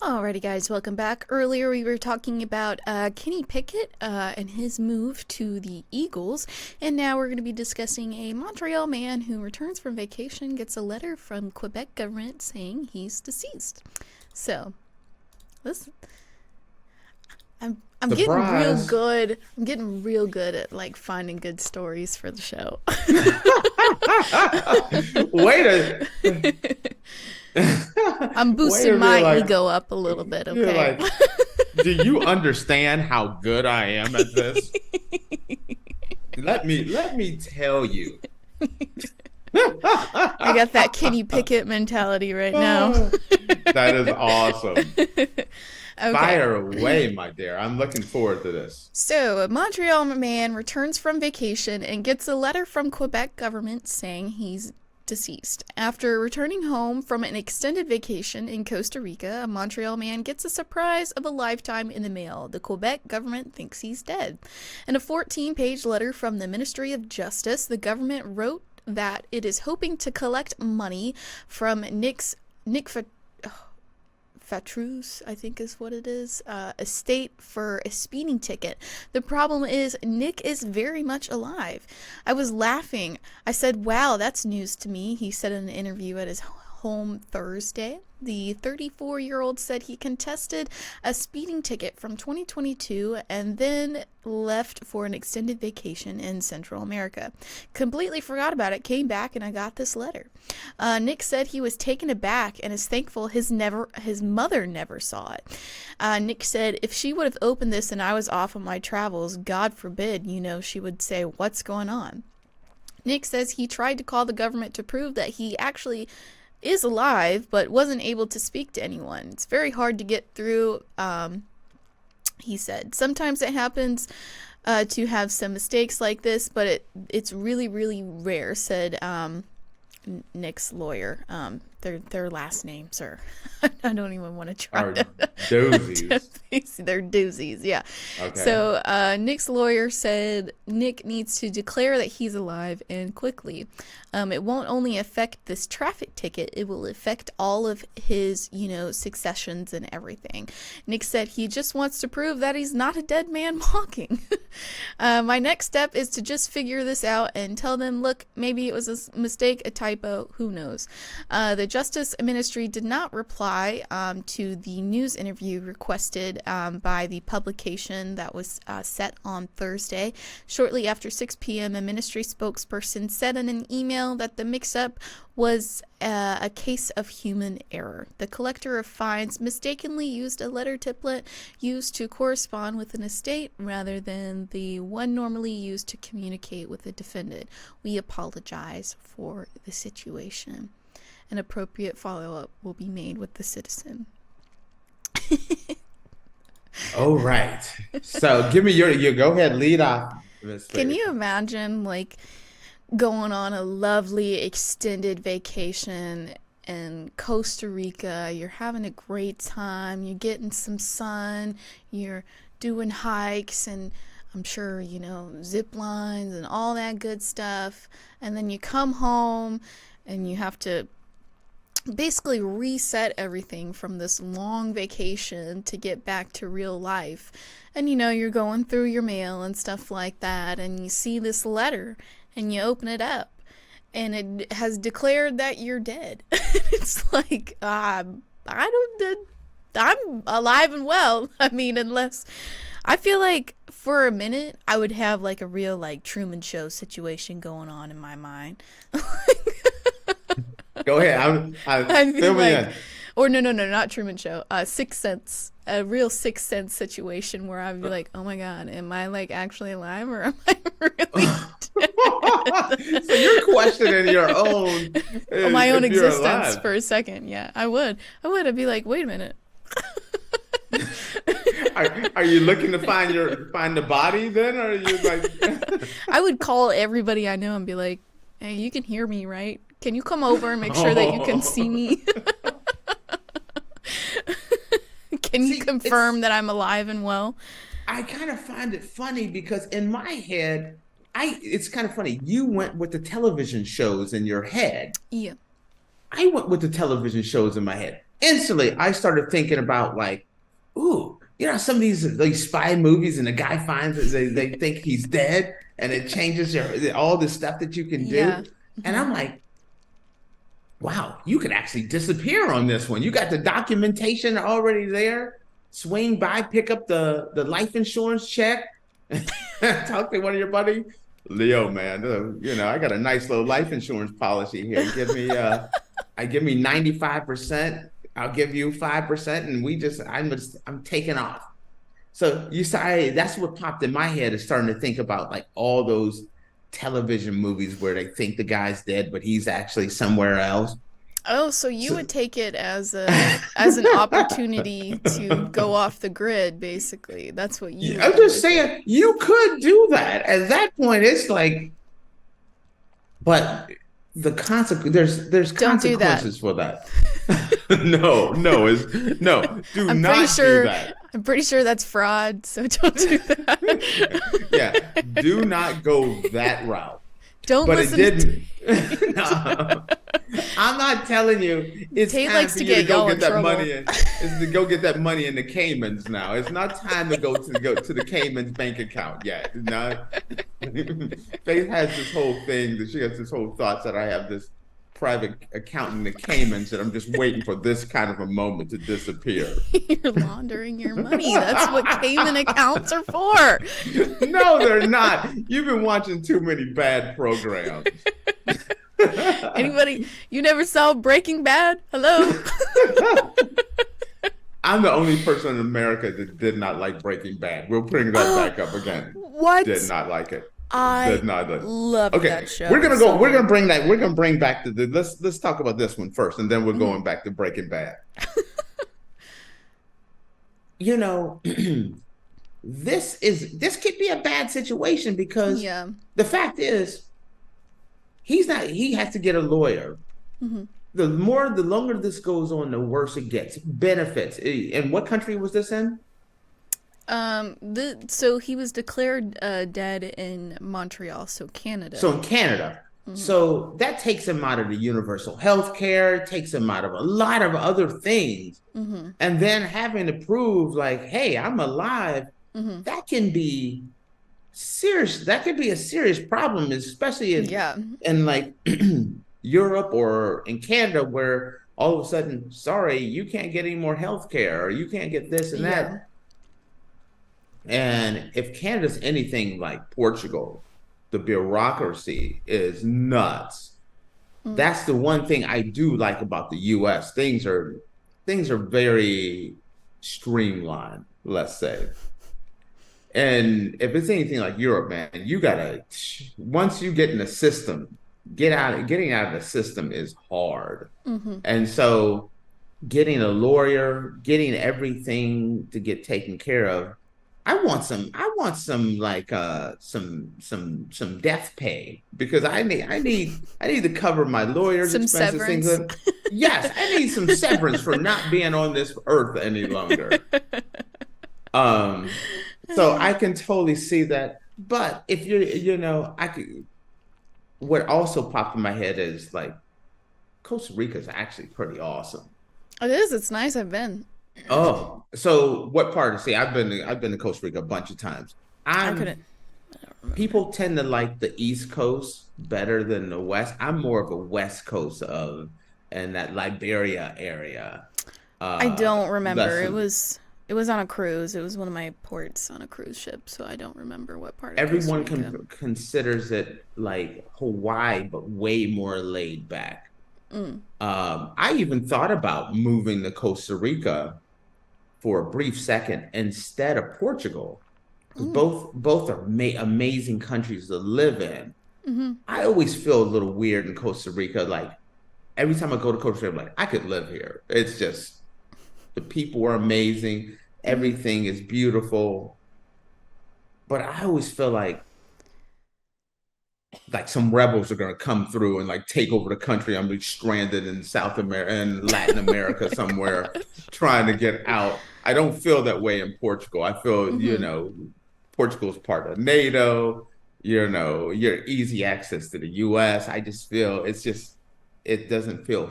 Alrighty guys, welcome back. Earlier we were talking about Kenny Pickett and his move to the Eagles, and now we're going to be discussing a Montreal man who returns from vacation, gets a letter from Quebec government saying he's deceased. So, listen, I'm getting real Surprise. good. I'm getting real good at like finding good stories for the show. Wait a I'm wait a boosting minute, my like ego up a little bit, you're okay? like, do you understand how good I am at this? Let me tell you. I got that Kenny Pickett mentality right now. That is awesome. Okay. Fire away, my dear. I'm looking forward to this. So, a Montreal man returns from vacation and gets a letter from Quebec government saying he's deceased. After returning home from an extended vacation in Costa Rica, a Montreal man gets a surprise of a lifetime in the mail. The Quebec government thinks he's dead. In a 14-page letter from the Ministry of Justice, the government wrote that it is hoping to collect money from Nick Fatrou's, I think is what it is, estate for a speeding ticket. The problem is Nick is very much alive. I was laughing. I said, wow, that's news to me, he said in an interview at his home Thursday. The 34-year-old said he contested a speeding ticket from 2022 and then left for an extended vacation in Central America. Completely forgot about it, came back, and I got this letter. Nick said he was taken aback and is thankful his mother never saw it. Nick said if she would have opened this and I was off on my travels, God forbid, she would say, "What's going on?" Nick says he tried to call the government to prove that he actually is alive, but wasn't able to speak to anyone. It's very hard to get through, he said. Sometimes it happens to have some mistakes like this, but it's really, really rare, said Nick's lawyer. Their last names are, I don't even want to try Are to. dozies. They're doozies, yeah. Okay. So Nick's lawyer said Nick needs to declare that he's alive and quickly. It won't only affect this traffic ticket, it will affect all of his, successions and everything. Nick said he just wants to prove that he's not a dead man walking. My next step is to just figure this out and tell them, look, maybe it was a mistake, a typo, who knows. The Justice Ministry did not reply to the news interview requested by the publication that was set on Thursday. Shortly after 6 p.m., a ministry spokesperson said in an email that the mix-up was a case of human error. The collector of fines mistakenly used a letter template used to correspond with an estate rather than the one normally used to communicate with the defendant. We apologize for the situation. An appropriate follow-up will be made with the citizen. All right. So give me your go ahead, lead off, Miss Can Lady. you imagine, going on a lovely extended vacation in Costa Rica? You're having a great time. You're getting some sun. You're doing hikes and I'm sure, zip lines and all that good stuff. And then you come home and you have to basically reset everything from this long vacation to get back to real life. And you're going through your mail and stuff like that, and you see this letter and you open it up and it has declared that you're dead. It's like, I'm alive and well. I mean, unless I feel like for a minute I would have like a real Truman Show situation going on in my mind. Go ahead. I'm I'd be fill me like, in. or no, not Truman Show. Sixth Sense, a real Sixth Sense situation where I'd be like, oh my God, am I actually alive or am I really So you're questioning your own my own if you're existence alive. for a second? Yeah, I would. I'd be like, wait a minute. Are you looking to find the body then, or are you like? I would call everybody I know and be like, hey, you can hear me, right? Can you come over and make sure that you can see me? Can you See, confirm that I'm alive and well? I kind of find it funny because in my head, it's kind of funny. You went with the television shows in your head. Yeah. I went with the television shows in my head. instantly I started thinking about like, ooh, some of these spy movies, and the guy finds they think he's dead, and it changes all the stuff that you can Yeah. do. And I'm like, wow, you could actually disappear on this one. You got the documentation already there. Swing by, pick up the life insurance check, talk to one of your buddies. Leo, man, I got a nice little life insurance policy here. Give me 95%. I'll give you 5%, and I'm taking off. So that's what popped in my head, is starting to think about like all those television movies where they think the guy's dead, but he's actually somewhere else. Oh, so you So, would take it as an opportunity to go off the grid, basically. That's what you would I'm do just with it. saying, you could do that. At that point, it's like, but there's Don't do that. consequences for that. No, do I'm pretty not do sure that. I'm pretty sure that's fraud, so don't do Yeah, that. do not go that route. Don't But it listen to didn't. No, I'm not telling you it's Tate time likes for to you to get go y'all get in that trouble. money. It's to go get that money in the Caymans now. It's not time to go to the Caymans bank account yet. No. Faith has this whole thing that she has this whole thoughts that I have this private account in the Caymans, and I'm just waiting for this kind of a moment to disappear. You're laundering your money. That's what Cayman accounts are for. No, they're not. You've been watching too many bad programs. Anybody, you never saw Breaking Bad? Hello? I'm the only person in America that did not like Breaking Bad. We'll bring that back up again. What? Did not like it. I Did not like it. loved Okay, that show. we're gonna so go. We're gonna much. bring that. We're gonna bring back let's talk about this one first, and then we're Mhm. going back to Breaking Bad. You know, this could be a bad situation because Yeah. the fact is he has to get a lawyer. hmm The longer this goes on, the worse it gets. Benefits. And what country was this in? So he was declared dead in Montreal, so Canada. So in Canada. So that takes him out of the universal health care, takes him out of a lot of other things. hmm And then having to prove like, hey, I'm alive, hmm that can be serious. That could be a serious problem, especially Yeah. in like Europe or in Canada, where all of a sudden, sorry, you can't get any more health care, or you can't get this and Yeah. that. And if Canada's anything like Portugal, the bureaucracy is nuts. Mm. That's the one thing I do like about the US. Things are very streamlined, let's say. And if it's anything like Europe, man, you gotta, once you get in the system, getting out of the system is hard. hmm And so getting a lawyer, getting everything to get taken care of. I want some like some death pay, because I need to cover my lawyer's Some expenses, things severance. like, yes, I need some severance for not being on this earth any longer. Um so I can totally see that. But if I could, what also popped in my head is like Costa Rica is actually pretty awesome. It is. It's nice. I've been. Oh, so what part? See, I've been to Costa Rica a bunch of times. I I'm couldn't. I don't remember. People tend to like the East Coast better than the West. I'm more of a West Coast of and that Liberia area. I don't remember. Less It than was. It was on a cruise. It was one of my ports on a cruise ship, so I don't remember what part of Costa everyone Rica. considers it like Hawaii, but way more laid back. Mm. I even thought about moving to Costa Rica for a brief second instead of Portugal, because Mm. both are amazing countries to live in. hmm I always feel a little weird in Costa Rica. Like every time I go to Costa Rica, I'm like, I could live here. It's just the people are amazing, hmm everything is beautiful. But I always feel like some rebels are gonna come through and like take over the country. I'm like stranded in South America and Latin America somewhere trying to get out. I don't feel that way in Portugal. I feel, hmm Portugal's part of NATO, you're easy access to the US. I just feel it doesn't feel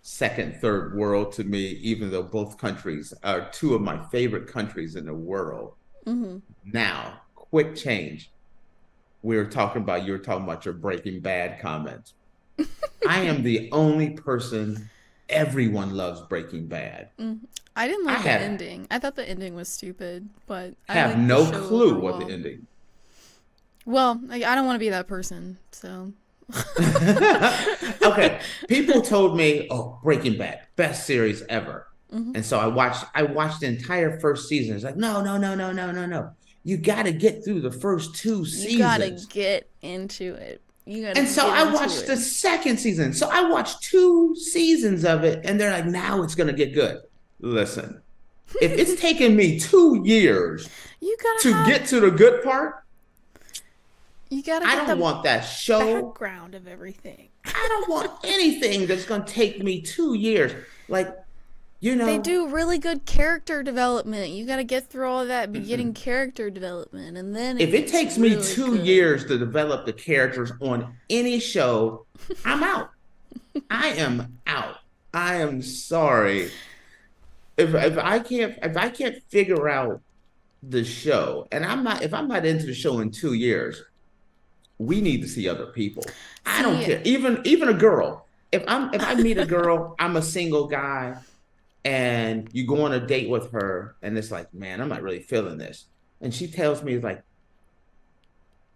second, third world to me, even though both countries are two of my favorite countries in the world. Mm-hmm. Now, quick change. You were talking about your Breaking Bad comments. I am the only person, everyone loves Breaking Bad. Mm. I didn't I like the had ending. I thought the ending was stupid, but I have liked the no show clue what the overall. ending. Well, I don't want to be that person, so. Okay, people told me, "Oh, Breaking Bad, best series ever," Hmm. and so I watched the entire first season. It's like, no, no, no, no, no, no, no. You got to get through the first two You gotta seasons. get into it. You gotta And so get I into watched it. the second season. So I watched two seasons of it, and they're like, now it's gonna get good. Listen, if it's taken me 2 years You gotta to have. get to the good part, You gotta I get don't the want that show. background of everything. I don't want anything that's gonna take me 2 years. Like, you They know, do really good character development. You gotta get through all of that beginning mm-mm. character development, and then it If it gets takes me really two good. years to develop the characters on any show, I'm out. I am out. I am sorry. If I can't figure out the show, and if I'm not into the show in 2 years, we need to see other people. I don't See, care. Even a girl. If I meet a girl, I'm a single guy, and you go on a date with her, and it's like, man, I'm not really feeling this. And she tells me, it's like,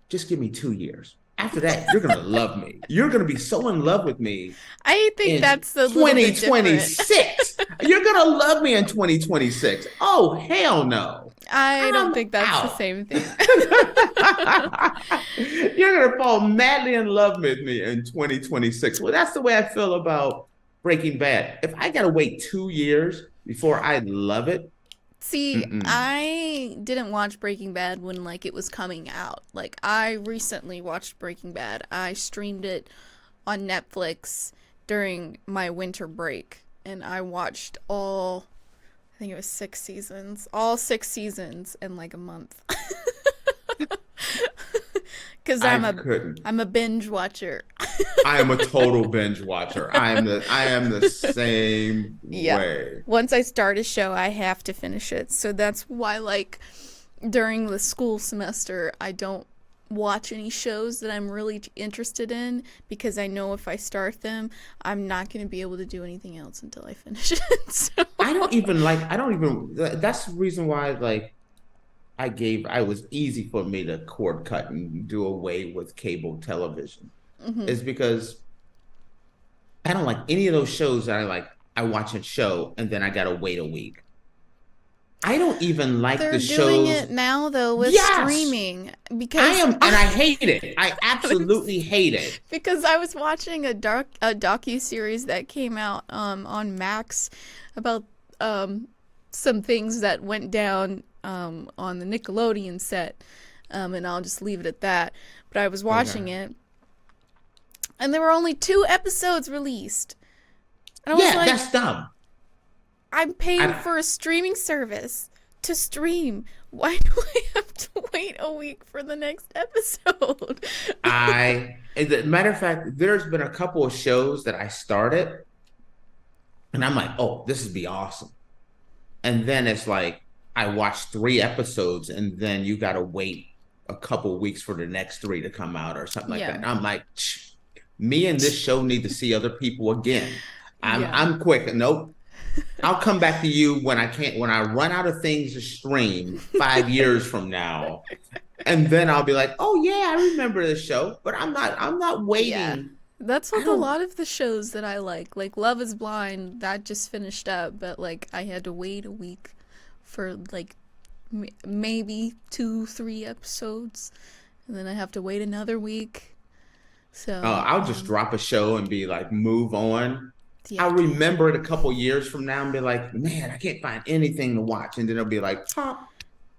just give me 2 years. After that, you're gonna love me. You're gonna be so in love with me I think in that's a little bit different. 2026. You're gonna love me in 2026. Oh, hell no. I don't I'm think that's the out. same thing. You're gonna fall madly in love with me in 2026. Well, that's the way I feel about Breaking Bad. If I gotta wait 2 years before I love it, See, mm-mm. I didn't watch Breaking Bad when like it was coming out. Like I recently watched Breaking Bad. I streamed it on Netflix during my winter break and I watched all I think it was 6 seasons. All 6 seasons in like a month. Cuz I couldn't. I'm a binge watcher. I am a total binge watcher. I am the same Yeah. way. Once I start a show, I have to finish it. So that's why like during the school semester, I don't watch any shows that I'm really interested in because I know if I start them, I'm not going to be able to do anything else until I finish it. So, I don't even, that's the reason why, like, I was easy for me to cord cut and do away with cable television, mhm. is because I don't like any of those shows that I watch a show and then I gotta wait a week. I don't even like They're the doing shows. it now though with Yes, streaming I because am, and I hate it. I was, absolutely hate it. because I was watching a docu series that came out on Max about some things that went down on the Nickelodeon set, and I'll just leave it at that. But I was watching Okay. it, and there were only 2 episodes released, and I was Yeah, like, that's dumb. I'm paying I for a streaming service to stream. Why do I have to wait a week for the next episode? As a matter of fact, there's been a couple of shows that I started, and I'm like, oh, this would be awesome. And then it's like I watched 3 episodes, and then you got to wait a couple of weeks for the next three to come out or something like that. Yeah, And I'm like, me and this show need to see other people again. I'm yeah. I'm quick. Nope. I'll come back to you when I run out of things to stream 5 years from now. And then I'll be like, oh yeah, I remember this show. But I'm not Yeah. waiting. That's I with a don't lot of the shows that I like. Like Love is Blind, that just finished up, but like I had to wait a week for like maybe 2, 3 episodes, and then I have to wait another week. So, I'll just drop a show and be like, move on. yeah, I'll I can't. remember it a couple years from now and be like, man, I can't find anything to watch. And then it'll be like, pop.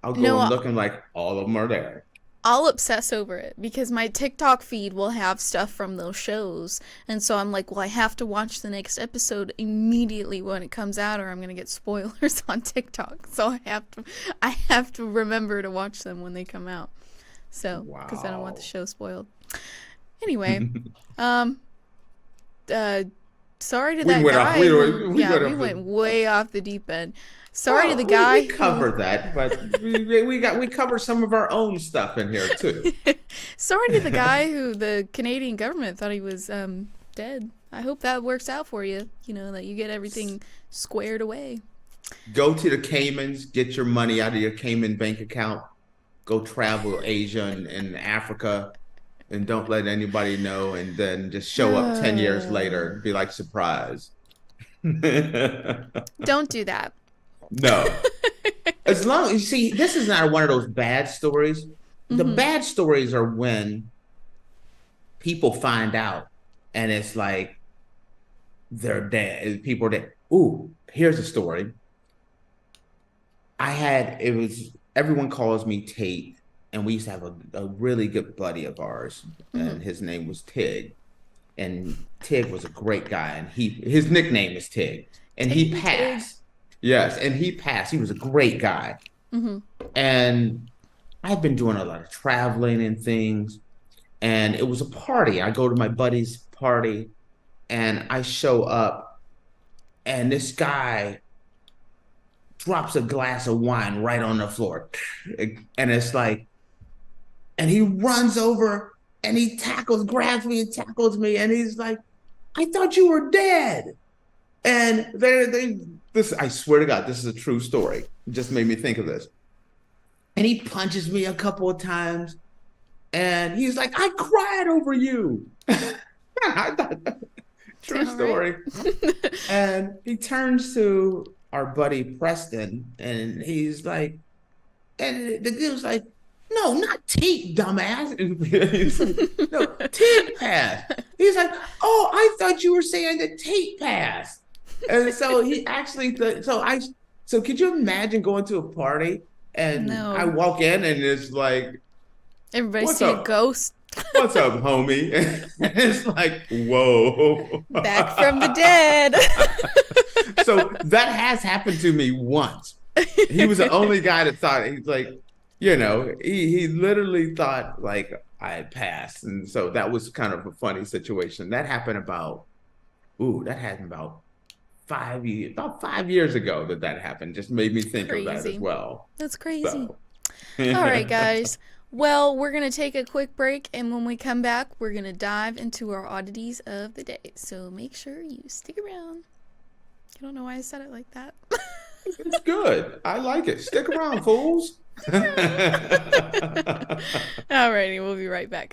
I'll go and No, look and like all of them are there. I'll obsess over it because my TikTok feed will have stuff from those shows. And so I'm like, well, I have to watch the next episode immediately when it comes out or I'm going to get spoilers on TikTok. So I have to remember to watch them when they come out. So, cuz I don't want the Wow. show spoiled. Anyway, um uh sorry to We that went off. guy who, We yeah, went we off. went way off the deep end. Sorry to Well, the guy we who, covered that, but we covered some of our own stuff in here too. sorry to the guy who the Canadian government thought he was dead. I hope that works out for you. You know, that you get everything squared away. Go to the Caymans, get your money out of your Cayman bank account. Go travel Asia and Africa, and don't let anybody know. And then just show up 10 years later and be like, surprise. Don't do that. No. As long as you see, this is not one of those bad stories. The bad stories are when people find out and it's like they're dead. People are dead. Ooh, here's a story. Everyone calls me Tate, and we used to have a really good buddy of ours, and his name was Tig. And Tig was a great guy, and his nickname is Tig. And he passed. Yes, and he passed. He was a great guy. And I've been doing a lot of traveling and things, and it was a party. I go to my buddy's party, and I show up, and this guy drops a glass of wine right on the floor. And it's like, and he runs over and he grabs me and tackles me. And he's like, I thought you were dead. And I swear to God, this is a true story. It just made me think of this. And he punches me a couple of times. And he's like, I cried over you. I thought, true story. And he turns to our buddy Preston, and he's like, and the dude was like, no, not Tate, dumbass. He's like, no, Tate passed. He's like, oh, I thought you were saying that Tate passed. And so he actually, so could you imagine going to a party and I walk in and it's like, everybody see a ghost. What's up, homie? And it's like, whoa. Back from the dead. So that has happened to me once. He was the only guy that thought, he's like, you know, he literally thought like I had passed. And so that was kind of a funny situation. That happened about 5 years, about 5 years ago that happened. Just made me think of that as well. That's crazy. So. All right, guys. Well, we're going to take a quick break, and when we come back, we're going to dive into our oddities of the day. So make sure you stick around. I don't know why I said it like that. It's good. I like it. Stick around, fools. All righty, we'll be right back.